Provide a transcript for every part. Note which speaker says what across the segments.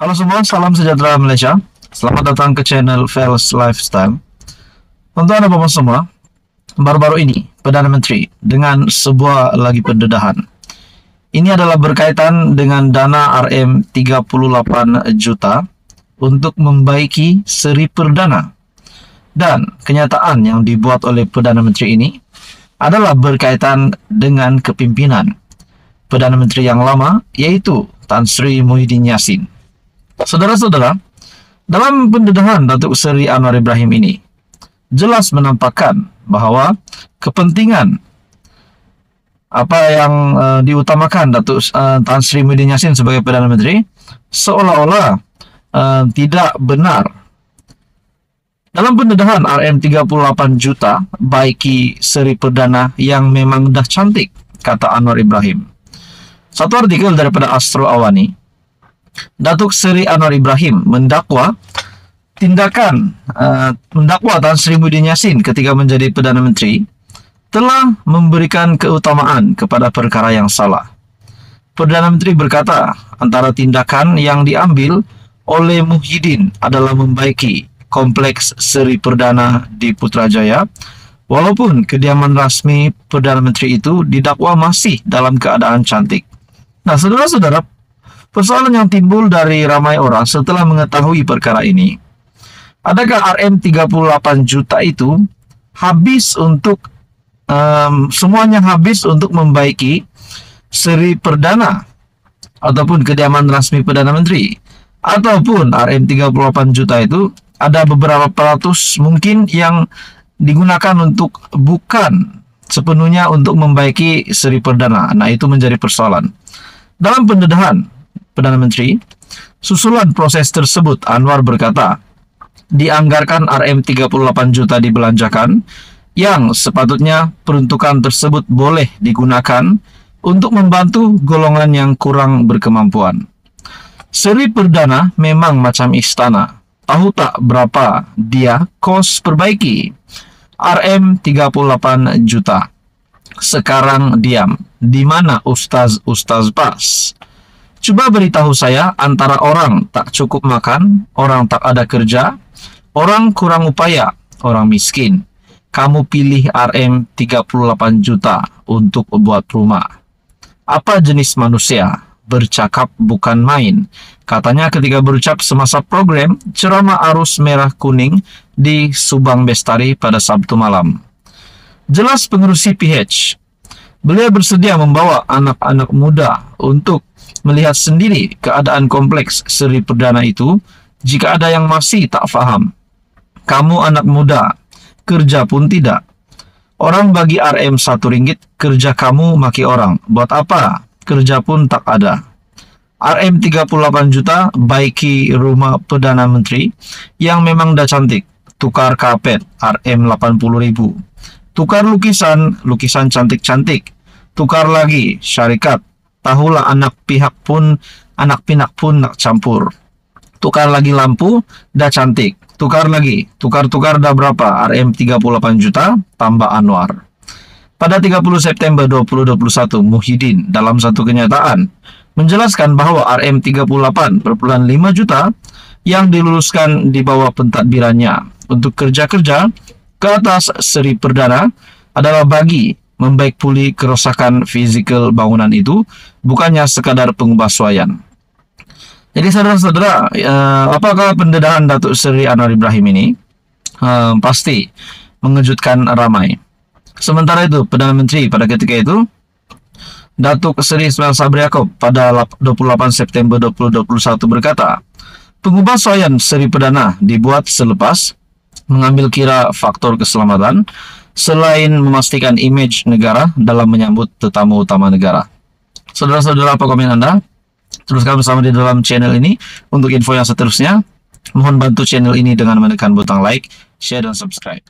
Speaker 1: Halo semua, salam sejahtera Malaysia. Selamat datang ke channel Fels Lifestyle. Untuk Anda semua, baru-baru ini Perdana Menteri dengan sebuah lagi pendedahan. Ini adalah berkaitan dengan dana RM38 juta untuk membaiki seri perdana. Dan kenyataan yang dibuat oleh Perdana Menteri ini adalah berkaitan dengan kepimpinan Perdana Menteri yang lama, yaitu Tan Sri Muhyiddin Yassin. Saudara-saudara, dalam pendedahan Datuk Seri Anwar Ibrahim ini jelas menampakkan bahwa kepentingan apa yang diutamakan Datuk Tan Sri Muhyiddin Yassin sebagai Perdana Menteri seolah-olah tidak benar. Dalam pendedahan RM38 juta baiki seri perdana yang memang dah cantik, kata Anwar Ibrahim. Satu artikel daripada Astro Awani, Datuk Seri Anwar Ibrahim mendakwa Tan Sri Muhyiddin Yassin ketika menjadi Perdana Menteri telah memberikan keutamaan kepada perkara yang salah. Perdana Menteri berkata antara tindakan yang diambil oleh Muhyiddin adalah membaiki kompleks seri perdana di Putrajaya, walaupun kediaman rasmi Perdana Menteri itu didakwa masih dalam keadaan cantik. Nah, saudara-saudara, persoalan yang timbul dari ramai orang setelah mengetahui perkara ini, adakah RM38 juta itu habis untuk semuanya habis untuk membaiki seri perdana ataupun kediaman rasmi Perdana Menteri, ataupun RM38 juta itu ada beberapa ratus mungkin yang digunakan untuk bukan sepenuhnya untuk membaiki seri perdana. Nah, itu menjadi persoalan. Dalam pendedahan Perdana Menteri, susulan proses tersebut, Anwar berkata, dianggarkan RM38 juta dibelanjakan, yang sepatutnya peruntukan tersebut boleh digunakan untuk membantu golongan yang kurang berkemampuan. Seri perdana memang macam istana. Tahu tak berapa dia kos perbaiki? RM38 juta. Sekarang diam. Di mana ustaz Bas? Coba beritahu saya, antara orang tak cukup makan, orang tak ada kerja, orang kurang upaya, orang miskin, kamu pilih RM38 juta untuk buat rumah. Apa jenis manusia? Bercakap bukan main, katanya ketika berucap semasa program ceramah arus merah kuning di Subang Bestari pada Sabtu malam. Jelas pengerusi PH. Beliau bersedia membawa anak-anak muda untuk melihat sendiri keadaan kompleks seri perdana itu jika ada yang masih tak faham. Kamu anak muda, kerja pun tidak. Orang bagi RM RM1, kerja kamu maki orang. Buat apa? Kerja pun tak ada. RM38 juta baiki rumah Perdana Menteri yang memang dah cantik. Tukar karpet RM80.000. Tukar lukisan cantik-cantik. Tukar lagi syarikat. Tahulah anak pinak pun nak campur. Tukar lagi lampu, dah cantik. Tukar lagi. Tukar-tukar dah berapa? RM38 juta tambah Anwar. Pada 30 September 2021, Muhyiddin dalam satu kenyataan menjelaskan bahwa RM38,5 juta yang diluluskan di bawah pentadbirannya untuk kerja-kerja ke atas seri perdana adalah bagi membaik pulih kerosakan fizikal bangunan itu, bukannya sekadar pengubahsuaian. Jadi saudara-saudara, apakah pendedahan Datuk Seri Anwar Ibrahim ini pasti mengejutkan ramai. Sementara itu, Perdana Menteri pada ketika itu, Datuk Seri Ismail Sabri Yaakob pada 28 September 2021 berkata, pengubahsuaian seri perdana dibuat selepas mengambil kira faktor keselamatan selain memastikan imej negara dalam menyambut tetamu utama negara. Saudara-saudara, apa komen Anda? Teruskan bersama di dalam channel ini. Untuk info yang seterusnya, mohon bantu channel ini dengan menekan butang like, share, dan subscribe.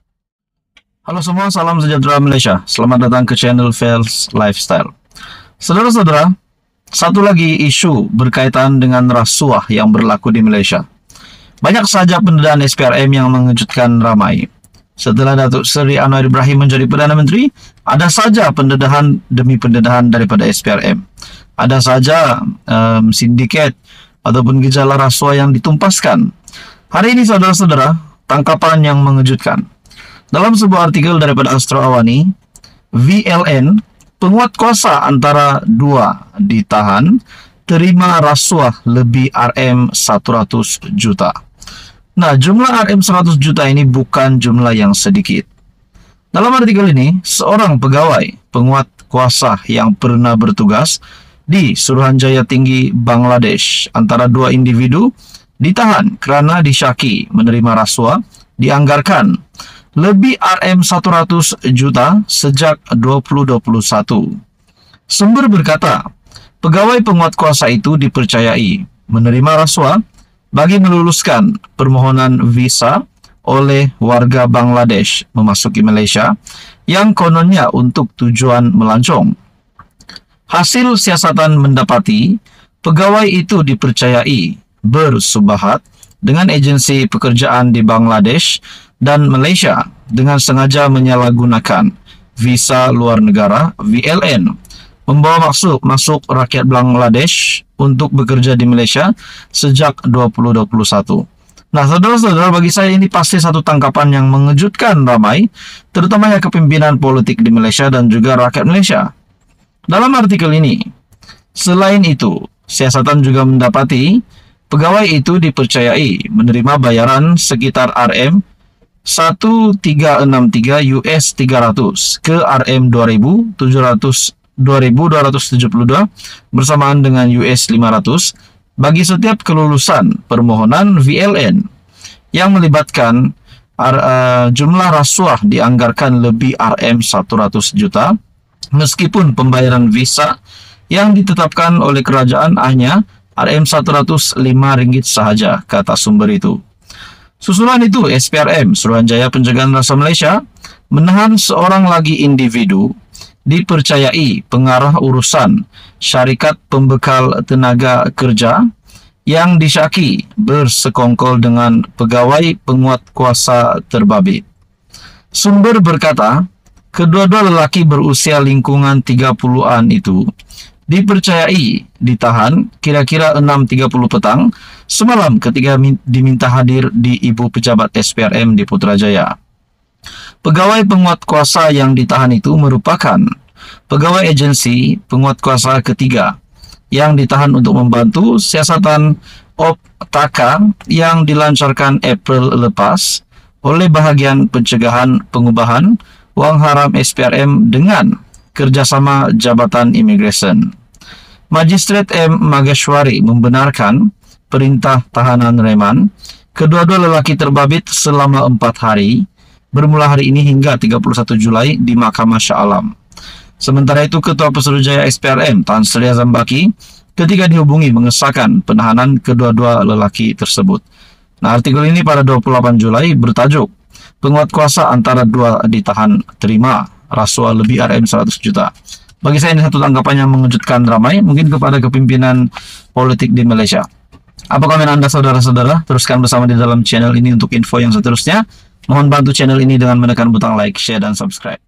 Speaker 1: Halo semua, salam sejahtera Malaysia. Selamat datang ke channel Fels Lifestyle. Saudara-saudara, satu lagi isu berkaitan dengan rasuah yang berlaku di Malaysia. Banyak saja pendedahan SPRM yang mengejutkan ramai. Setelah Datuk Seri Anwar Ibrahim menjadi Perdana Menteri, ada saja pendedahan demi pendedahan daripada SPRM. Ada saja sindiket ataupun gejala rasuah yang ditumpaskan. Hari ini saudara-saudara, tangkapan yang mengejutkan. Dalam sebuah artikel daripada Astro Awani, VLN, penguat kuasa antara dua ditahan, terima rasuah lebih RM 100 juta. Nah, jumlah RM 100 juta ini bukan jumlah yang sedikit. Dalam artikel ini, seorang pegawai penguat kuasa yang pernah bertugas di Suruhanjaya Tinggi Bangladesh antara dua individu ditahan kerana disyaki menerima rasuah dianggarkan lebih RM 100 juta sejak 2021. Sumber berkata, pegawai penguat kuasa itu dipercayai menerima rasuah bagi meluluskan permohonan visa oleh warga Bangladesh memasuki Malaysia yang kononnya untuk tujuan melancong. Hasil siasatan mendapati pegawai itu dipercayai bersubahat dengan agensi pekerjaan di Bangladesh dan Malaysia dengan sengaja menyalahgunakan visa luar negara VLN, membawa masuk rakyat Bangladesh untuk bekerja di Malaysia sejak 2021. Nah, saudara-saudara, bagi saya ini pasti satu tangkapan yang mengejutkan ramai, terutamanya kepimpinan politik di Malaysia dan juga rakyat Malaysia. Dalam artikel ini, selain itu, siasatan juga mendapati pegawai itu dipercayai menerima bayaran sekitar RM 1363 US 300 ke RM 2.272 bersamaan dengan US 500 bagi setiap kelulusan permohonan VLN yang melibatkan jumlah rasuah dianggarkan lebih RM 100 juta meskipun pembayaran visa yang ditetapkan oleh kerajaan hanya RM 105 ringgit sahaja, kata sumber itu. Susulan itu, SPRM, Suruhanjaya Pencegahan Rasuah Malaysia, menahan seorang lagi individu dipercayai pengarah urusan syarikat pembekal tenaga kerja yang disyaki bersekongkol dengan pegawai penguat kuasa terbabit. Sumber berkata, kedua-dua lelaki berusia lingkungan 30-an itu dipercayai ditahan kira-kira 6.30 petang semalam ketika diminta hadir di Ibu Pejabat SPRM di Putrajaya. Pegawai penguat kuasa yang ditahan itu merupakan pegawai agensi penguat kuasa ketiga yang ditahan untuk membantu siasatan OPTAKA yang dilancarkan April lepas oleh bahagian pencegahan pengubahan wang haram SPRM dengan kerjasama Jabatan Imigresen. Magistrat M. Mageshwari membenarkan perintah tahanan reman kedua-dua lelaki terbabit selama 4 hari bermula hari ini hingga 31 Julai di Mahkamah Shah Alam. Sementara itu, Ketua Pesuruhjaya SPRM Tan Sri Azam Baki ketika dihubungi mengesahkan penahanan kedua-dua lelaki tersebut. Nah, artikel ini pada 28 Julai bertajuk penguat kuasa antara dua ditahan terima rasuah lebih RM 100 juta. Bagi saya ini satu tanggapan yang mengejutkan ramai, mungkin kepada kepimpinan politik di Malaysia. Apa komen Anda, saudara-saudara? Teruskan bersama di dalam channel ini untuk info yang seterusnya. Mohon bantu channel ini dengan menekan butang like, share, dan subscribe.